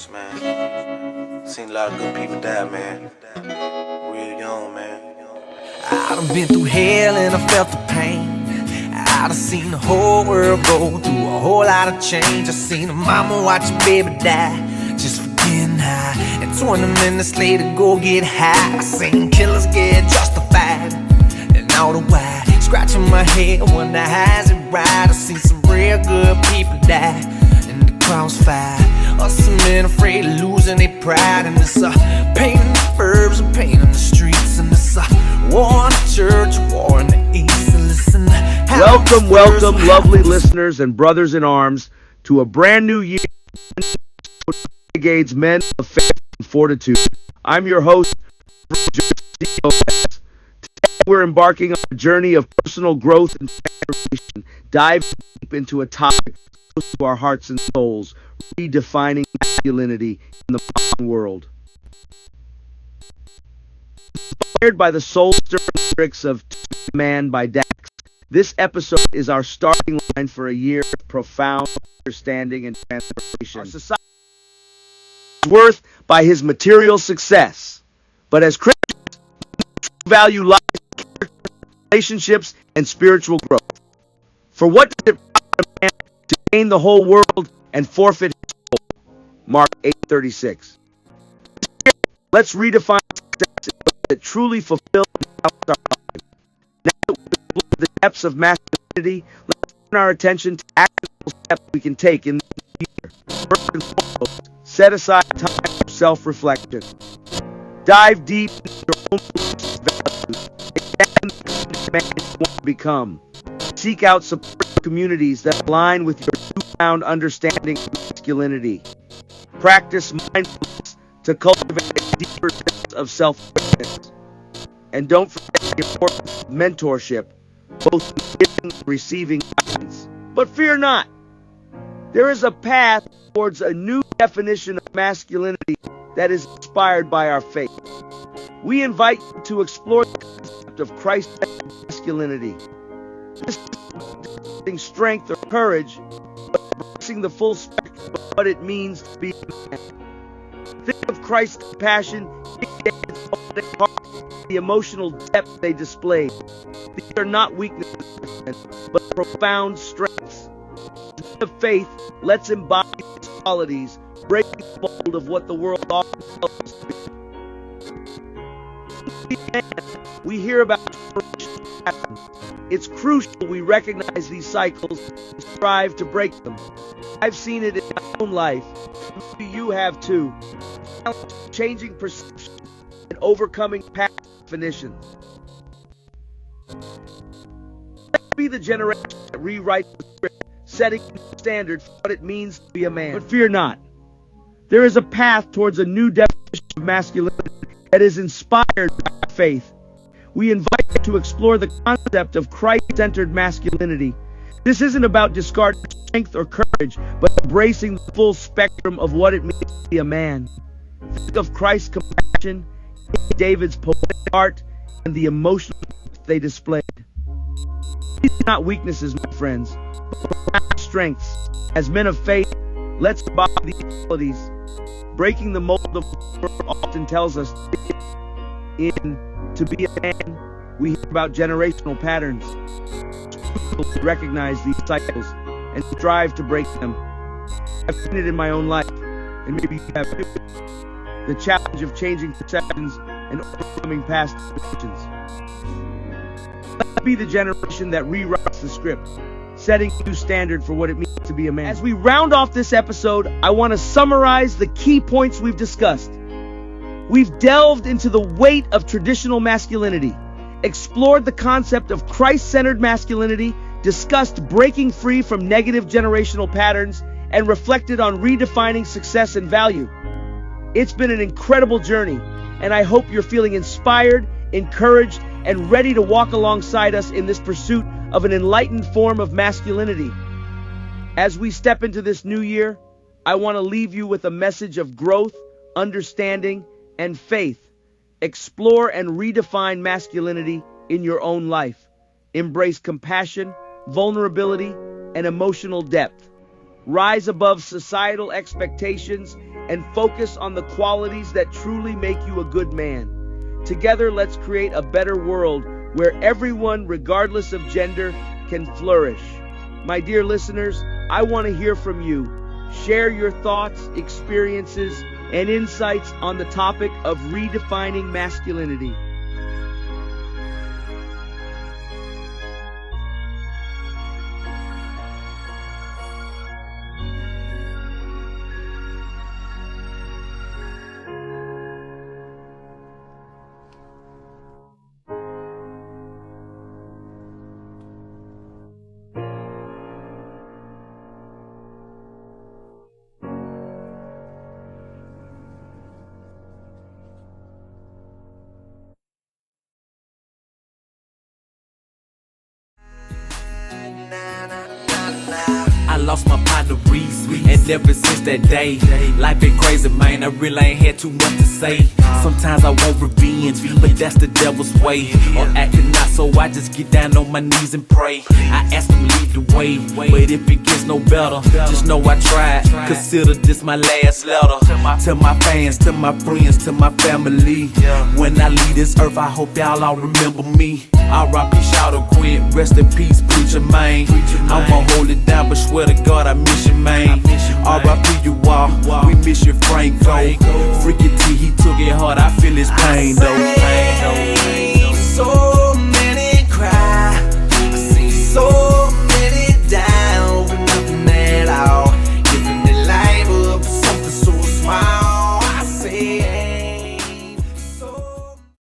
experience, man. Seen a lot of good people die, man. Real young, man. I done been through hell and I felt the pain. I done seen the whole world go through a whole lot of change. I seen a mama watch a baby die just for getting high, and 20 minutes later go get high. I seen killers get justified, and all the while scratching my head, wonder how's it right. I seen some real good people die in the crossfire. Some men afraid of losing their pride, and it's pain in the burbs and pain in the streets, and it's war in the church, war in the east. And listen, welcome, lovely listeners and brothers in arms, to a brand new year with Renegadez Men of Faith and Fortitude. I'm your host, Reverend Joseph C. Today we're embarking on a journey of personal growth and transformation, diving deep into a topic close to our hearts and souls: redefining masculinity in the modern world. Inspired by the soul-stirring lyrics of Man by Dax, this episode is our starting line for a year of profound understanding and transformation. Our society is worth by his material success, but as Christians, we value life, relationships, and spiritual growth. For what does it profit a man to gain the whole world and forfeit his soul? Mark 8:36. Let's redefine success in ways that truly fulfill and balance our lives. Now that we've explored the depths of masculinity, let's turn our attention to actionable steps we can take in this year. First and foremost, set aside time for self-reflection. Dive deep into your own beliefs and values. Examine the kind of man you want to become. Seek out supportive communities that align with your newfound understanding of masculinity. Practice mindfulness to cultivate a deeper sense of self-awareness. And don't forget the importance of mentorship, both in giving and receiving guidance. But fear not. There is a path towards a new definition of masculinity that is inspired by our faith. We invite you to explore the concept of Christ-centered masculinity. This isn't about strength or courage, but embracing the full spectrum of what it means to be a man. Think of Christ's compassion, the emotional depth they displayed. These are not weaknesses, but profound strengths. As men of faith, let's embody these qualities, breaking the mold of what the world often tells us to be. We hear about generational patterns. It's crucial we recognize these cycles and strive to break them. I've seen it in my own life. Maybe you have too. Changing perception and overcoming past definitions. Let's be the generation that rewrites the script, setting a new standard for what it means to be a man. But fear not. There is a path towards a new definition of masculinity that is inspired by our faith. We invite you to explore the concept of Christ-centered masculinity. This isn't about discarding strength or courage, but embracing the full spectrum of what it means to be a man. Think of Christ's compassion, David's poetic art, and the emotional depth they displayed. These are not weaknesses, my friends, but profound strengths. As men of faith, let's embody these qualities, breaking the mold of what the world often tells us to be a man. We hear about generational patterns. We recognize these cycles and strive to break them. I've seen it in my own life, and maybe you have too. The challenge of changing perceptions and overcoming past definitions. Let's be the generation that rewrites the script, setting a new standard for what it means to be a man. As we round off this episode, I want to summarize the key points we've discussed. We've delved into the weight of traditional masculinity, explored the concept of Christ-centered masculinity, discussed breaking free from negative generational patterns, and reflected on redefining success and value. It's been an incredible journey, and I hope you're feeling inspired, encouraged, and ready to walk alongside us in this pursuit of an enlightened form of masculinity. As we step into this new year, I want to leave you with a message of growth, understanding, and faith. Explore and redefine masculinity in your own life. Embrace compassion, vulnerability, and emotional depth. rise above societal expectations, and focus on the qualities that truly make you a good man. Together, let's create a better world where everyone, regardless of gender, can flourish. My dear listeners, I want to hear from you. Share your thoughts, experiences, and insights on the topic of redefining masculinity. I lost my partner Reese, and ever since that day, life been crazy, man. I really ain't had too much to say. Sometimes I want revenge, but that's the devil's way. Or acting not, so I just get down on my knees and pray. I ask him lead the way, but if it gets no better, just know I tried. Consider this my last letter to my fans, to my friends, to my family. When I leave this earth, I hope y'all all remember me. R.I.P. shout out Quinn, rest in peace, preacher man. I'ma hold it down, but swear to God I miss you, man. R.I.P. you all, we miss you, Franco. Freaky T, he took it hard, I feel his pain though.